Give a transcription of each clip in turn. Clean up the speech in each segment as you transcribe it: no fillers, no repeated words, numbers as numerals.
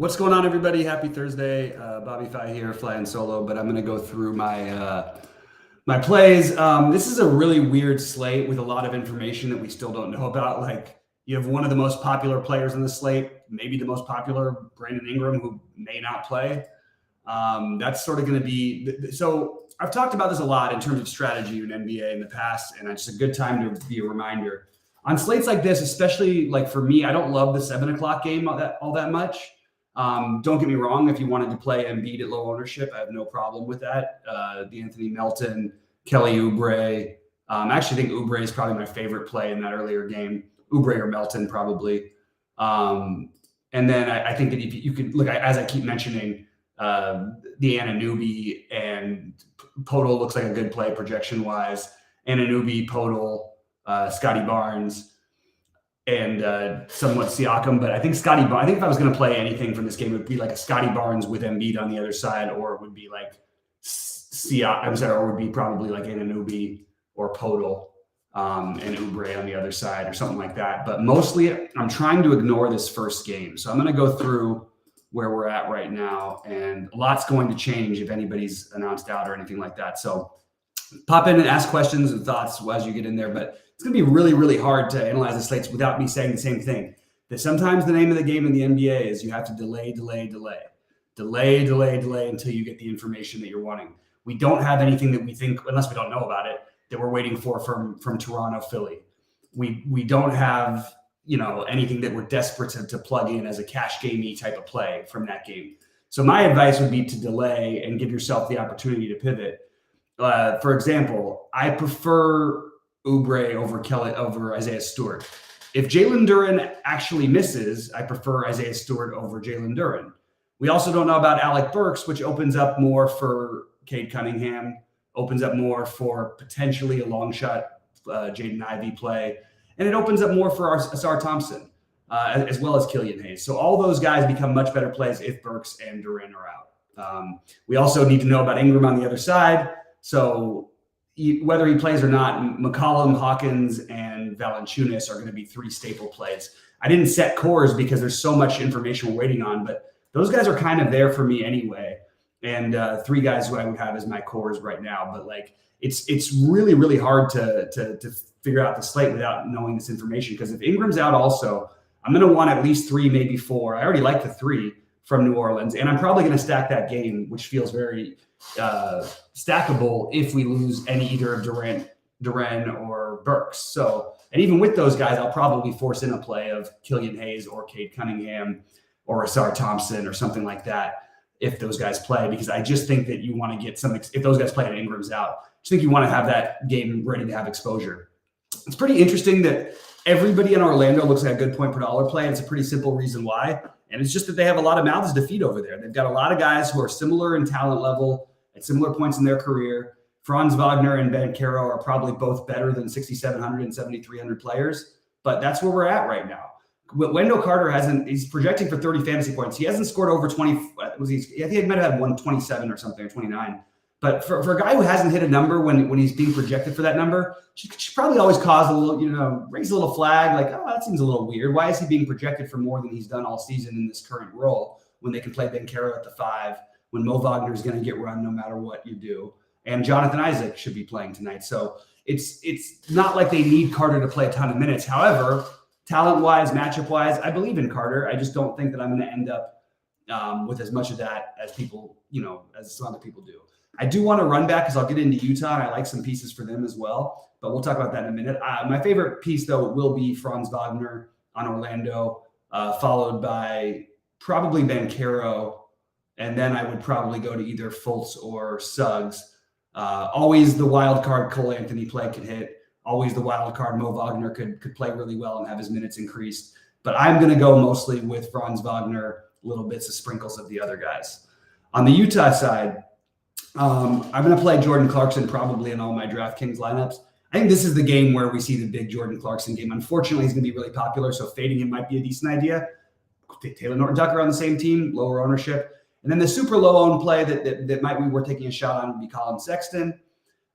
What's going on, everybody? Happy Thursday. Bobby Fi here, flying solo, but I'm going to go through my plays. This is a really weird slate with a lot of information that we still don't know about. Like, you have one of the most popular players in the slate, maybe the most popular, Brandon Ingram, who may not play. That's sort of going to be so. I've talked about this a lot in terms of strategy in NBA in the past, and it's just a good time to be a reminder on slates like this, especially like for me. I don't love the 7 o'clock game all that much. Don't get me wrong. If you wanted to play Embiid at low ownership, I have no problem with that. The Anthony Melton, Kelly Oubre. I actually think Oubre is probably my favorite play in that earlier game. Oubre or Melton, probably. And then I think that if you could look, as I keep mentioning, the Anunoby and Podol looks like a good play projection-wise. Anunoby, Podol, Scotty Barnes, and somewhat Siakam, but I think if I was going to play anything from this game, it would be like a Scotty Barnes with Embiid on the other side, or it would be like or it would be probably like Anunoby or Podol and Oubre on the other side or something like that. But mostly I'm trying to ignore this first game. So I'm going to go through where we're at right now, and a lot's going to change if anybody's announced out or anything like that. So pop in and ask questions and thoughts as you get in there, but it's going to be really, really hard to analyze the slates without me saying the same thing. That sometimes the name of the game in the NBA is you have to delay until you get the information that you're wanting. We don't have anything that we think, unless we don't know about it, that we're waiting for from Toronto, Philly. We don't have anything that we're desperate to plug in as a cash gamey type of play from that game. So my advice would be to delay and give yourself the opportunity to pivot. For example, I prefer Oubre over Isaiah Stewart. If Jalen Duren actually misses, I prefer Isaiah Stewart over Jalen Duren. We also don't know about Alec Burks, which opens up more for Cade Cunningham, opens up more for potentially a long shot Jaden Ivey play, and it opens up more for Ausar Thompson, as well as Killian Hayes. So all those guys become much better plays if Burks and Duren are out. We also need to know about Ingram on the other side. So whether he plays or not, McCollum, Hawkins, and Valanciunas are going to be three staple plays. I didn't set cores because there's so much information we're waiting on, but those guys are kind of there for me anyway. And three guys who I would have as my cores right now. But like it's really, really hard to figure out the slate without knowing this information. Because if Ingram's out also, I'm going to want at least three, maybe four. I already like the three from New Orleans. And I'm probably going to stack that game, which feels very stackable if we lose either of Duren or Burks. So, and even with those guys, I'll probably force in a play of Killian Hayes or Cade Cunningham or Ausar Thompson or something like that if those guys play, because I just think that you want to get if those guys play and Ingram's out, I just think you want to have that game ready to have exposure. It's pretty interesting that everybody in Orlando looks like a good point per dollar play, and it's a pretty simple reason why. And it's just that they have a lot of mouths to feed over there. They've got a lot of guys who are similar in talent level at similar points in their career. Franz Wagner and Banchero are probably both better than 6,700 and 7,300 players, but that's where we're at right now. Wendell Carter he's projecting for 30 fantasy points. He hasn't scored over 20. I think he might have had 127 or something, or 29. But for a guy who hasn't hit a number when he's being projected for that number, should probably always cause a little, raise a little flag like, oh, that seems a little weird. Why is he being projected for more than he's done all season in this current role when they can play Banchero at the 5, when Mo Wagner is going to get run no matter what you do, and Jonathan Isaac should be playing tonight. So it's not like they need Carter to play a ton of minutes. However, talent-wise, matchup-wise, I believe in Carter. I just don't think that I'm going to end up with as much of that as people, as some other people do. I do want to run back because I'll get into Utah, and I like some pieces for them as well, but we'll talk about that in a minute. My favorite piece, though, will be Franz Wagner on Orlando, followed by probably Banchero, and then I would probably go to either Fultz or Suggs. Always the wild card Cole Anthony play could hit. Always the wild card Mo Wagner could play really well and have his minutes increased. But I'm going to go mostly with Franz Wagner, little bits of sprinkles of the other guys. On the Utah side, I'm going to play Jordan Clarkson probably in all my DraftKings lineups. I think this is the game where we see the big Jordan Clarkson game. Unfortunately, he's going to be really popular, so fading him might be a decent idea. Taylor Norton-Tucker on the same team, lower ownership. And then the super low-owned play that might be worth taking a shot on would be Colin Sexton.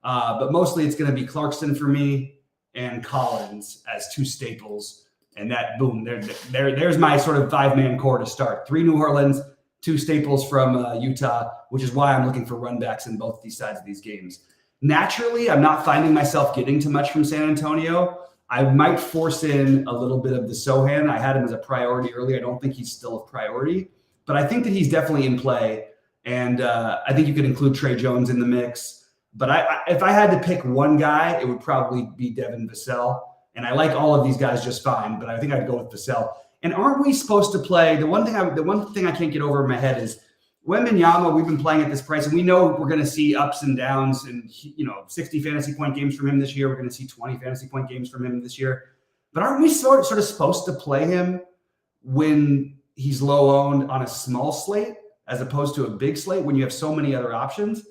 But mostly it's going to be Clarkson for me and Collins as two staples. And that, boom, there's my sort of 5-man core to start. 3 New Orleans, 2 staples from Utah, which is why I'm looking for run backs in both these sides of these games. Naturally, I'm not finding myself getting too much from San Antonio. I might force in a little bit of the Sohan. I had him as a priority earlier. I don't think he's still a priority, but I think that he's definitely in play. And I think you could include Trey Jones in the mix. But if I had to pick one guy, it would probably be Devin Vassell. And I like all of these guys just fine, but I think I'd go with Vassell. And aren't we supposed to play? The one thing I can't get over in my head is Wembanyama. We've been playing at this price, and we know we're going to see ups and downs, and 60 fantasy point games from him this year. We're going to see 20 fantasy point games from him this year. But aren't we sort of supposed to play him when he's low owned on a small slate as opposed to a big slate when you have so many other options?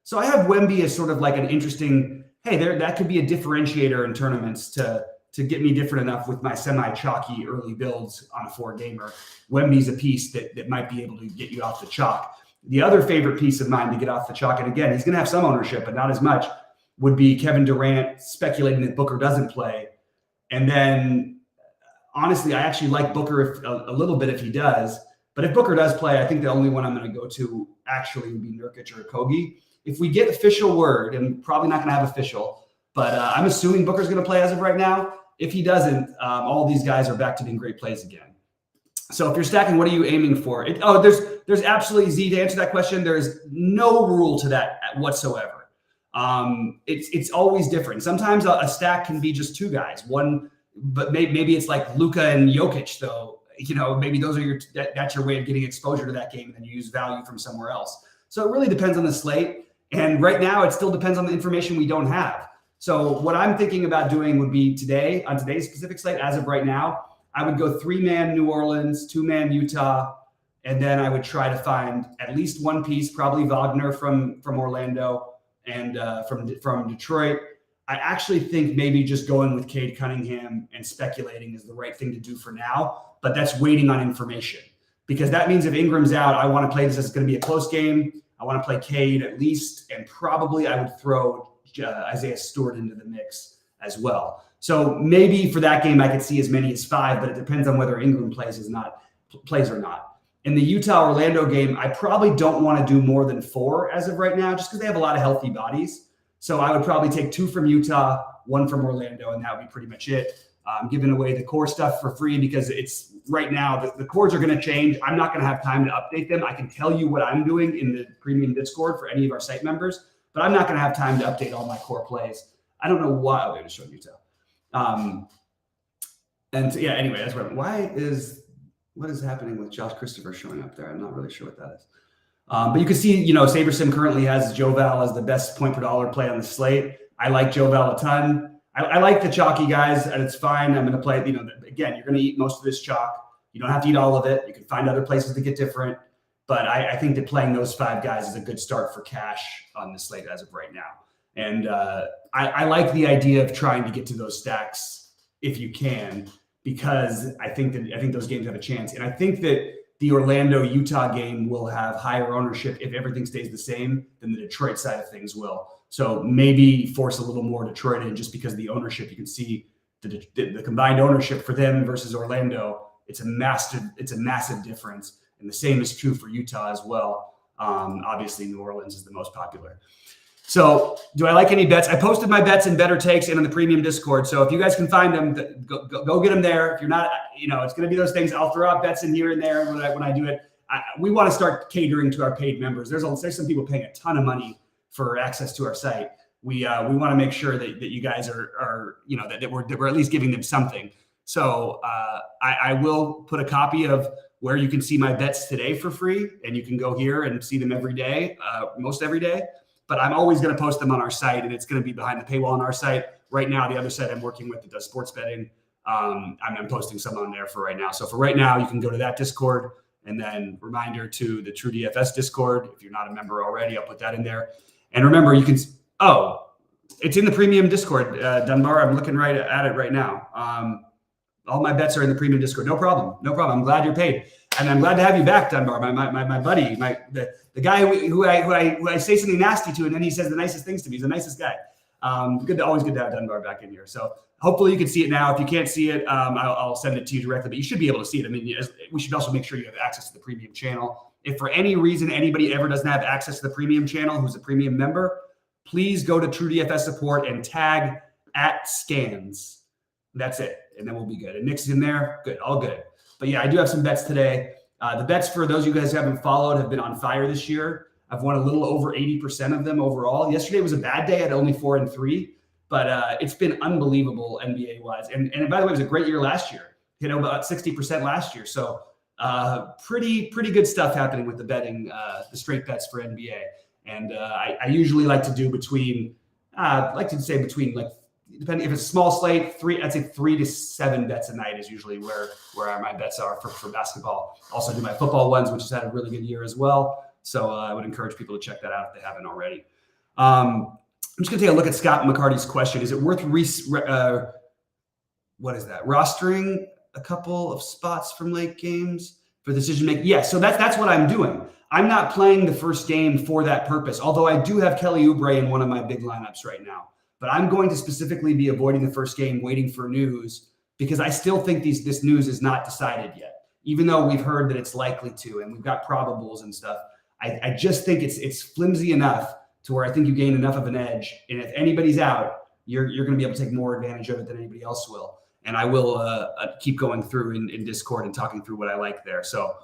So I have Wemby as sort of like an interesting, hey, that could be a differentiator in tournaments to get me different enough with my semi-chalky early builds on a 4-gamer. Wemby's a piece that might be able to get you off the chalk. The other favorite piece of mine to get off the chalk, and again, he's going to have some ownership, but not as much, would be Kevin Durant speculating that Booker doesn't play. And then, honestly, I actually like Booker a little bit if he does. But if Booker does play, I think the only one I'm going to go to actually would be Nurkic or Kogi. If we get official word, and probably not going to have official, but I'm assuming Booker's going to play as of right now. If he doesn't, all these guys are back to being great plays again. So if you're stacking, what are you aiming for? There's absolutely, Z, to answer that question, there's no rule to that whatsoever. It's always different. Sometimes a stack can be just 2 guys, one, but maybe it's like Luka and Jokic, though. Maybe those are that's your way of getting exposure to that game, and then you use value from somewhere else. So it really depends on the slate. And right now, it still depends on the information we don't have. So what I'm thinking about doing would be on today's specific slate, as of right now, I would go 3-man New Orleans, 2-man Utah, and then I would try to find at least one piece, probably Wagner from Orlando and from Detroit. I actually think maybe just going with Cade Cunningham and speculating is the right thing to do for now, but that's waiting on information, because that means if Ingram's out, I want to play this as going to be a close game. I want to play Cade at least, and probably I would throw Isaiah Stewart into the mix as well. So maybe for that game, I could see as many as 5, but it depends on whether Ingram plays or not. In the Utah-Orlando game, I probably don't want to do more than 4 as of right now, just because they have a lot of healthy bodies. So I would probably take 2 from Utah, 1 from Orlando, and that would be pretty much it. I'm giving away the core stuff for free because it's right now, the cores are going to change. I'm not going to have time to update them. I can tell you what I'm doing in the premium Discord for any of our site members, but I'm not going to have time to update all my core plays. I don't know why I'm going to show Utah. Anyway, that's what is happening with Josh Christopher showing up there? I'm not really sure what that is. But you can see, SaberSim currently has Joe Val as the best point per dollar play on the slate. I like Joe Val a ton. I like the chalky guys, and it's fine. I'm going to play, again, you're going to eat most of this chalk. You don't have to eat all of it. You can find other places to get different. But I think that playing those 5 guys is a good start for cash on the slate as of right now. And I like the idea of trying to get to those stacks if you can, because I think those games have a chance. And I think that the Orlando-Utah game will have higher ownership if everything stays the same than the Detroit side of things will. So maybe force a little more Detroit in, just because the ownership, you can see the combined ownership for them versus Orlando. It's a massive difference. And the same is true for Utah as well. Obviously, New Orleans is the most popular. So do I like any bets? I posted my bets in Better Takes and in the premium Discord. So if you guys can find them, go get them there. If you're not, it's going to be those things. I'll throw out bets in here and there when I do it. We want to start catering to our paid members. There's some people paying a ton of money for access to our site. We want to make sure that you guys are that we're at least giving them something. So I will put a copy of where you can see my bets today for free, and you can go here and see them every day, most every day. But I'm always going to post them on our site, and it's going to be behind the paywall on our site. Right now, the other site I'm working with that does sports betting, I'm posting some on there for right now. So for right now, you can go to that Discord, and then reminder to the True DFS Discord. If you're not a member already, I'll put that in there. And remember, you can it's in the premium Discord, Dunbar. I'm looking right at it right now. All my bets are in the premium Discord. No problem. I'm glad you're paid. And I'm glad to have you back, Dunbar, my buddy, the guy who I say something nasty to, and then he says the nicest things to me. He's the nicest guy. Always good to have Dunbar back in here. So hopefully you can see it now. If you can't see it, I'll send it to you directly, but you should be able to see it. I mean, we should also make sure you have access to the premium channel. If for any reason anybody ever doesn't have access to the premium channel who's a premium member, please go to TrueDFS support and tag @scans. That's it. And then we'll be good. And Nick's in there. Good. All good. But yeah, I do have some bets today. The bets for those of you guys who haven't followed have been on fire this year. I've won a little over 80% of them overall. Yesterday was a bad day at only 4-3, but it's been unbelievable NBA wise. And by the way, it was a great year last year. Hit about 60% last year. So pretty good stuff happening with the betting, the straight bets for NBA. And I usually like to do between like, depending if it's a small slate, I'd say 3 to 7 bets a night is usually where my bets are for basketball. Also do my football ones, which has had a really good year as well. So I would encourage people to check that out if they haven't already. I'm just going to take a look at Scott McCarty's question. Is it worth rostering a couple of spots from late games for decision making? Yeah, so that's what I'm doing. I'm not playing the first game for that purpose, although I do have Kelly Oubre in one of my big lineups right now. But I'm going to specifically be avoiding the first game, waiting for news, because I still think this news is not decided yet, even though we've heard that it's likely to, and we've got probables and stuff. I just think it's flimsy enough to where I think you gain enough of an edge. And if anybody's out, you're going to be able to take more advantage of it than anybody else will. And I will keep going through in Discord and talking through what I like there. So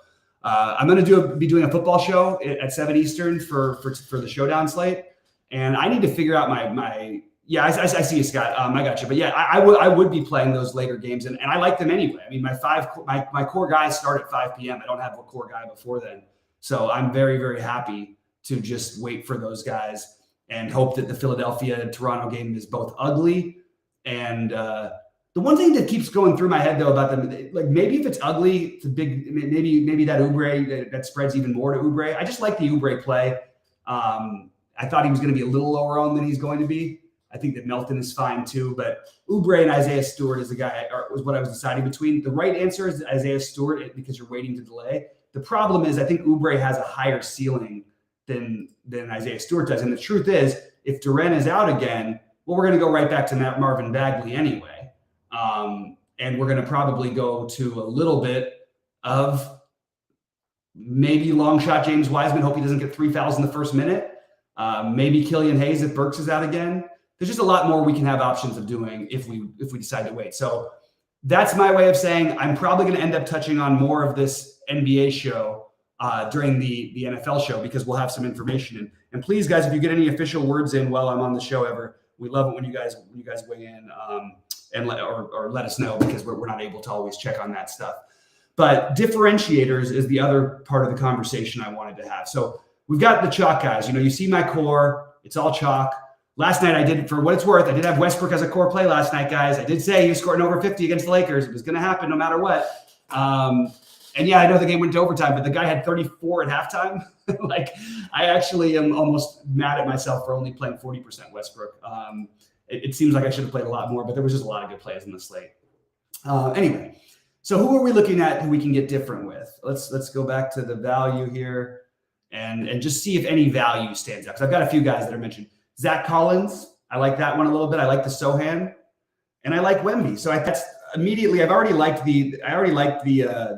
I'm going to be doing a football show at 7 Eastern for the showdown slate. And I need to figure out my yeah, I see you, Scott. I got you. But yeah, I would be playing those later games, and I like them anyway. I mean, my core guys start at 5 p.m. I don't have a core guy before then. So I'm very, very happy to just wait for those guys and hope that the Philadelphia-Toronto game is both ugly. And the one thing that keeps going through my head, though, about them, like maybe if it's ugly, it's a big, maybe that Oubre, that spreads even more to Oubre. I just like the Oubre play. I thought he was going to be a little lower owned than he's going to be. I think that Melton is fine too, but Oubre and Isaiah Stewart is the guy, was what I was deciding between. The right answer is Isaiah Stewart because you're waiting to delay. The problem is I think Oubre has a higher ceiling than Isaiah Stewart does. And the truth is, if Duren is out again, well, we're going to go right back to Marvin Bagley anyway. And we're going to probably go to a little bit of maybe long shot James Wiseman. Hope he doesn't get 3 fouls in the first minute. Maybe Killian Hayes if Burks is out again. There's just a lot more we can have options of doing if we decide to wait. So that's my way of saying I'm probably going to end up touching on more of this NBA show during the NFL show because we'll have some information in. And please, guys, if you get any official words in while I'm on the show ever, we love it when you guys weigh in and let us know because we're not able to always check on that stuff. But differentiators is the other part of the conversation I wanted to have. So we've got the chalk guys. You see my core. It's all chalk. Last night I did, for what it's worth, I did have Westbrook as a core play last night, guys. I did say he was scoring over 50 against the Lakers. It was going to happen no matter what. And yeah, I know the game went to overtime, but the guy had 34 at halftime. Like, I actually am almost mad at myself for only playing 40% Westbrook. It seems like I should have played a lot more, but there was just a lot of good plays in the slate. Anyway, so who are we looking at who we can get different with? Let's go back to the value here and just see if any value stands out. Because I've got a few guys that are mentioned. Zach Collins, I like that one a little bit. I like the Sohan, and I like Wemby. So that's immediately. I already liked the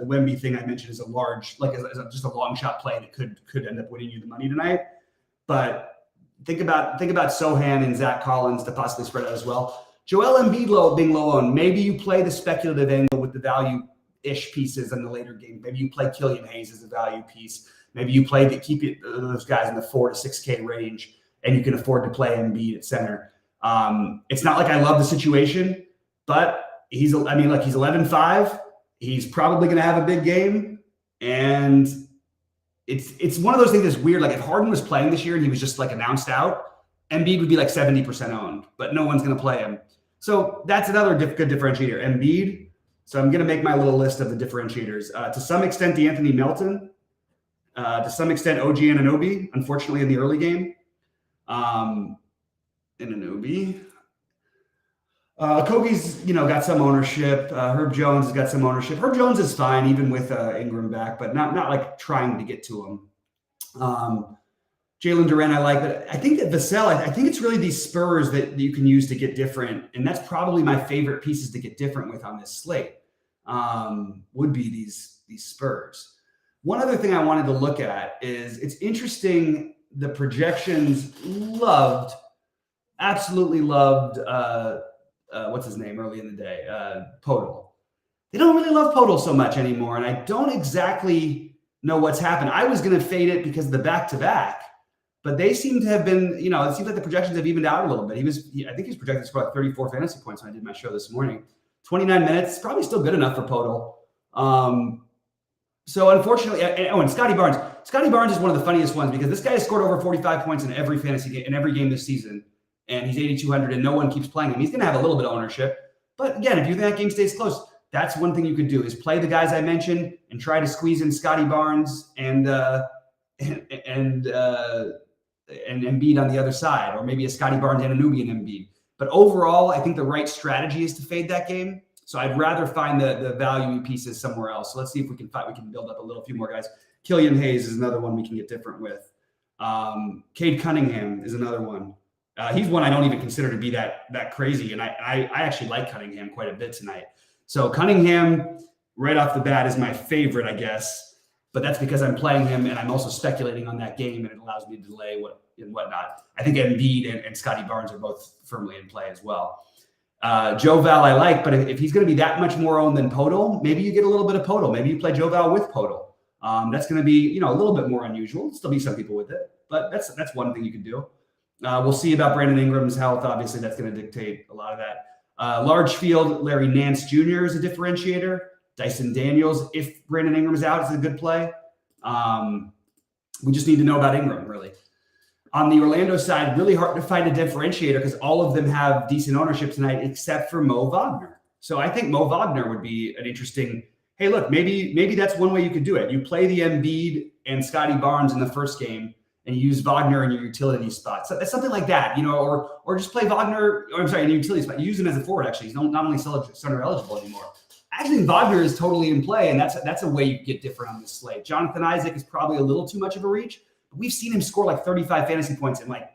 Wemby thing I mentioned as a large, just a long shot play that could end up winning you the money tonight. But think about Sohan and Zach Collins to possibly spread out as well. Joel Embiid being low owned. Maybe you play the speculative angle with the value-ish pieces in the later game. Maybe you play Killian Hayes as a value piece. Maybe you play those guys in the 4 to 6K range. And you can afford to play Embiid at center. It's not like I love the situation, but he's 11-5. He's probably going to have a big game. And it's one of those things that's weird. Like if Harden was playing this year and he was just like announced out, Embiid would be like 70% owned, but no one's going to play him. So that's another good differentiator. Embiid. So I'm going to make my little list of the differentiators. To some extent, DeAnthony Melton. To some extent, OG Anunoby, unfortunately in the early game. Anunoby. Kobe's, got some ownership. Herb Jones has got some ownership. Herb Jones is fine, even with Ingram back, but not like trying to get to him. Jalen Duren I like, but I think that Vassell, I think it's really these spurs that you can use to get different, and that's probably my favorite pieces to get different with on this slate. Would be these spurs. One other thing I wanted to look at is it's interesting. The projections absolutely loved. What's his name early in the day? Podol. They don't really love Podol so much anymore, and I don't exactly know what's happened. I was going to fade it because of the back-to-back, but they seem to have been, it seems like the projections have evened out a little bit. I think he was projected to score like 34 fantasy points when I did my show this morning. 29 minutes, probably still good enough for Podol. So unfortunately, and Scotty Barnes. Scotty Barnes is one of the funniest ones because this guy has scored over 45 points in every fantasy game, in every game this season, and he's 8,200, and no one keeps playing him. He's going to have a little bit of ownership, but again, if you think that game stays close, that's one thing you could do is play the guys I mentioned and try to squeeze in Scotty Barnes and Embiid on the other side, or maybe a Scotty Barnes and a Nubian Embiid. But overall, I think the right strategy is to fade that game. So I'd rather find the value pieces somewhere else. So let's see if we can build up a few more guys. Killian Hayes is another one we can get different with. Cade Cunningham is another one. He's one I don't even consider to be that crazy, and I actually like Cunningham quite a bit tonight. So Cunningham, right off the bat, is my favorite, I guess. But that's because I'm playing him, and I'm also speculating on that game, and it allows me to delay and whatnot. I think Embiid and Scotty Barnes are both firmly in play as well. Joe Val I like, but if he's going to be that much more owned than Podol, maybe you get a little bit of Podol. Maybe you play Joe Val with Podol. That's going to be a little bit more unusual. There'll still be some people with it, but that's one thing you can do. We'll see about Brandon Ingram's health. Obviously, that's going to dictate a lot of that. Large field, Larry Nance Jr. is a differentiator. Dyson Daniels, if Brandon Ingram's out, is a good play. We just need to know about Ingram, really. On the Orlando side, really hard to find a differentiator because all of them have decent ownership tonight except for Mo Wagner. So I think Mo Wagner would be an interesting, hey, look, maybe that's one way you could do it. You play the Embiid and Scotty Barnes in the first game and you use Wagner in your utility spot. So that's something like that, or just play Wagner, in your utility spot. You use him as a forward, actually. He's not only center eligible anymore. Actually, Wagner is totally in play, and that's a way you get different on this slate. Jonathan Isaac is probably a little too much of a reach. We've seen him score like 35 fantasy points in like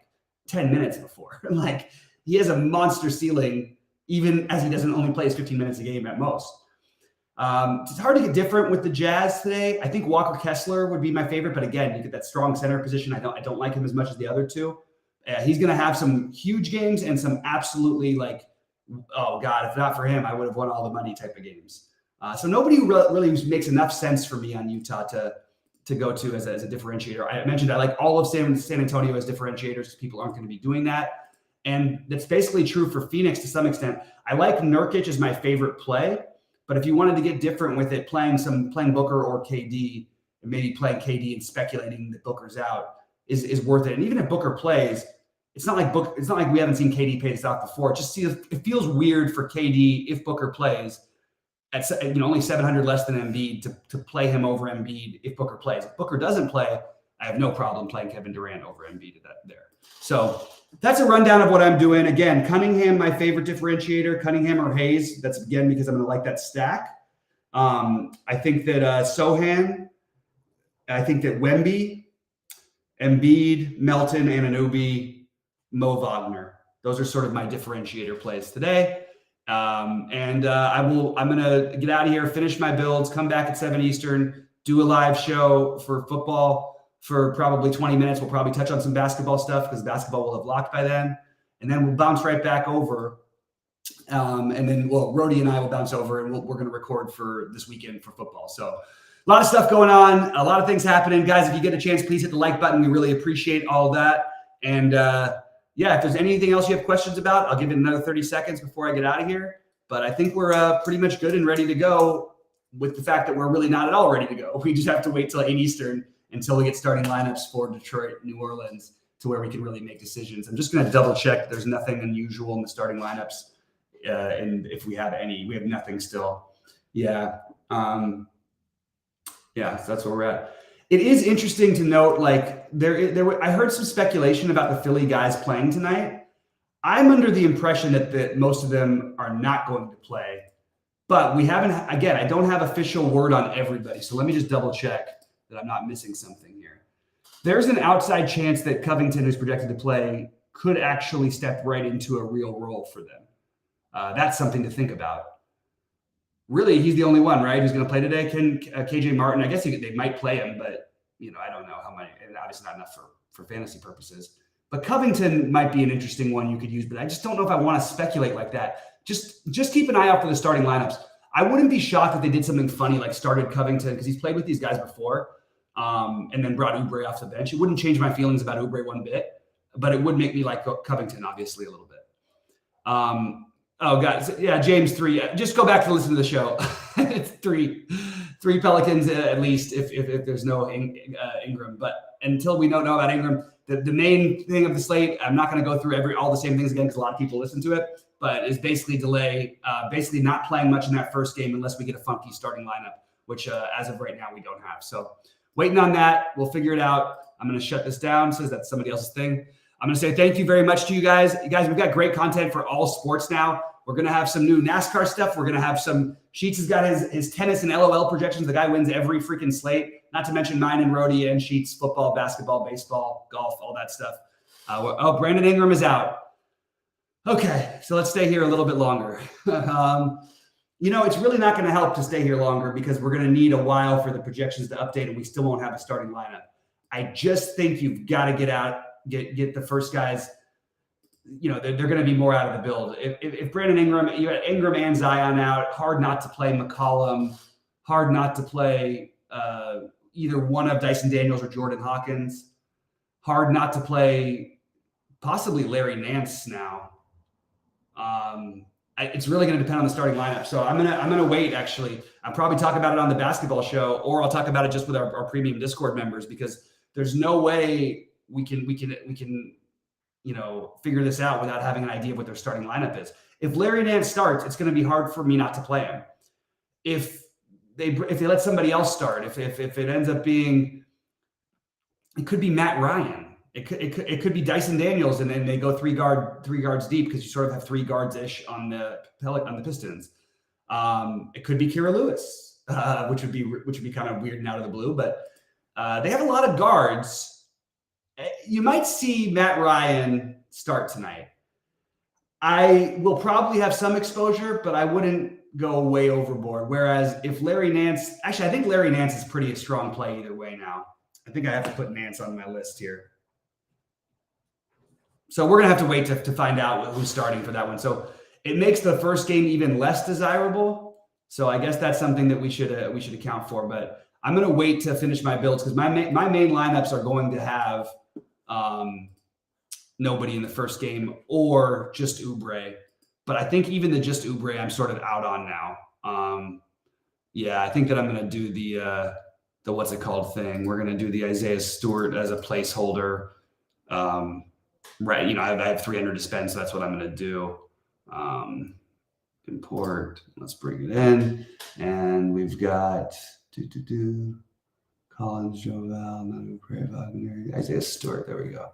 10 minutes before. Like he has a monster ceiling, even as he doesn't only play 15 minutes a game at most. It's hard to get different with the Jazz today. I think Walker Kessler would be my favorite, but again, you get that strong center position. I don't like him as much as the other two. He's going to have some huge games and some absolutely like, oh God, if not for him, I would have won all the money type of games. So nobody really makes enough sense for me on Utah to go to as a differentiator. I mentioned I like all of San Antonio as differentiators because people aren't going to be doing that. And that's basically true for Phoenix to some extent. I like Nurkic as my favorite play, but if you wanted to get different with it, playing Booker or KD, and maybe playing KD and speculating that Booker's out is worth it. And even if Booker plays, it's not like we haven't seen KD pay this out before. It feels weird for KD if Booker plays at only 700 less than Embiid to play him over Embiid if Booker plays. If Booker doesn't play, I have no problem playing Kevin Durant over Embiid there. So that's a rundown of what I'm doing. Again, Cunningham, my favorite differentiator, Cunningham or Hayes. That's again because I'm going to like that stack. I think that Sohan. I think that Wemby, Embiid, Melton, Anunoby, Mo Wagner. Those are sort of my differentiator plays today. I'm going to get out of here, finish my builds, come back at 7 Eastern, do a live show for football for probably 20 minutes. We'll probably touch on some basketball stuff because basketball will have locked by then. And then we'll bounce right back over. Rody and I will bounce over and we're going to record for this weekend for football. So a lot of stuff going on, a lot of things happening. Guys, if you get a chance, please hit the like button. We really appreciate all that. And if there's anything else you have questions about, I'll give it another 30 seconds before I get out of here. But I think we're pretty much good and ready to go with the fact that we're really not at all ready to go. We just have to wait till 8 Eastern until we get starting lineups for Detroit, New Orleans, to where we can really make decisions. I'm just going to double check there's nothing unusual in the starting lineups. And if we have any, we have nothing still. So that's where we're at. It is interesting to note, like I heard some speculation about the Philly guys playing tonight. I'm under the impression that most of them are not going to play, but I don't have official word on everybody. So let me just double check that I'm not missing something here. there's an outside chance that Covington, who's projected to play, could actually step right into a real role for them. That's something to think about. Really, he's the only one, right, who's going to play today. Can KJ Martin? I guess they might play him, but I don't know how many. And obviously not enough for fantasy purposes. But Covington might be an interesting one you could use, but I just don't know if I want to speculate like that. Just keep an eye out for the starting lineups. I wouldn't be shocked if they did something funny like started Covington because he's played with these guys before, and then brought Oubre off the bench. It wouldn't change my feelings about Oubre one bit, but it would make me like Covington obviously a little bit. Oh, guys, yeah, James 3. Just go back to listen to the show. It's three Pelicans at least if there's no Ingram. But until we don't know about Ingram, the main thing of the slate, I'm not going to go through all the same things again because a lot of people listen to it, but is basically delay, basically not playing much in that first game unless we get a funky starting lineup, which as of right now we don't have. So waiting on that. We'll figure it out. I'm going to shut this down. Says that's somebody else's thing. I'm going to say thank you very much to you guys. You guys, we've got great content for all sports now. We're going to have some new NASCAR stuff. We're going to have some Sheets has got his tennis and LOL projections. The guy wins every freaking slate, not to mention mine and Rhodey and Sheets, football, basketball, baseball, golf, all that stuff. Brandon Ingram is out. Okay, so let's stay here a little bit longer. It's really not going to help to stay here longer because we're going to need a while for the projections to update and we still won't have a starting lineup. I just think you've got to get out, get the first guys. They're going to be more out of the build. If Brandon Ingram, you had Ingram and Zion out, hard not to play McCollum, hard not to play either one of Dyson Daniels or Jordan Hawkins, hard not to play possibly Larry Nance now. It's really going to depend on the starting lineup. So I'm gonna wait. Actually, I'll probably talk about it on the basketball show, or I'll talk about it just with our premium Discord members because there's no way we can figure this out without having an idea of what their starting lineup is. If Larry Nance starts, it's going to be hard for me not to play him. If they let somebody else start, if it ends up being, it could be Matt Ryan. It could be Dyson Daniels, and then they go three guards deep because you sort of have three guards ish on the Pistons. It could be Kira Lewis, which would be kind of weird and out of the blue, but they have a lot of guards. You might see Matt Ryan start tonight. I will probably have some exposure, but I wouldn't go way overboard. Whereas if Larry Nance, actually, I think Larry Nance is pretty a strong play either way now. I think I have to put Nance on my list here. So we're going to have to wait to find out who's starting for that one. So it makes the first game even less desirable. So I guess that's something that we should account for. But I'm going to wait to finish my builds because my main lineups are going to have nobody in the first game or just Oubre. But I think even the just Oubre I'm sort of out on now. I think that I'm going to do the what's it called thing. We're going to do the Isaiah Stewart as a placeholder. Right. I have 300 to spend, so that's what I'm going to do. Import. Let's bring it in. And we've got Collins, Jovel, Wagner, Isaiah Stewart. There we go.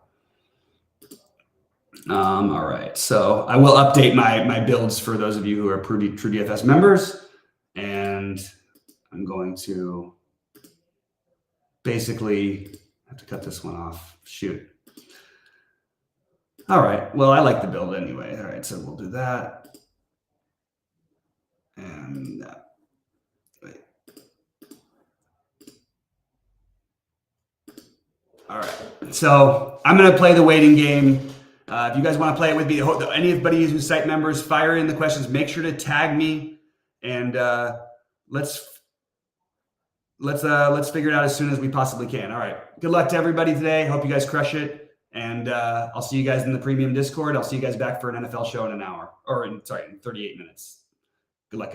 All right. So I will update my builds for those of you who are True DFS members. And I'm going to basically have to cut this one off. Shoot. All right. Well, I like the build anyway. All right. So we'll do that. And wait. All right. So I'm going to play the waiting game. If you guys want to play it with me, anybody who's site members, fire in the questions. Make sure to tag me, and let's figure it out as soon as we possibly can. All right. Good luck to everybody today. Hope you guys crush it. And I'll see you guys in the premium Discord. I'll see you guys back for an NFL show in an hour, in 38 minutes.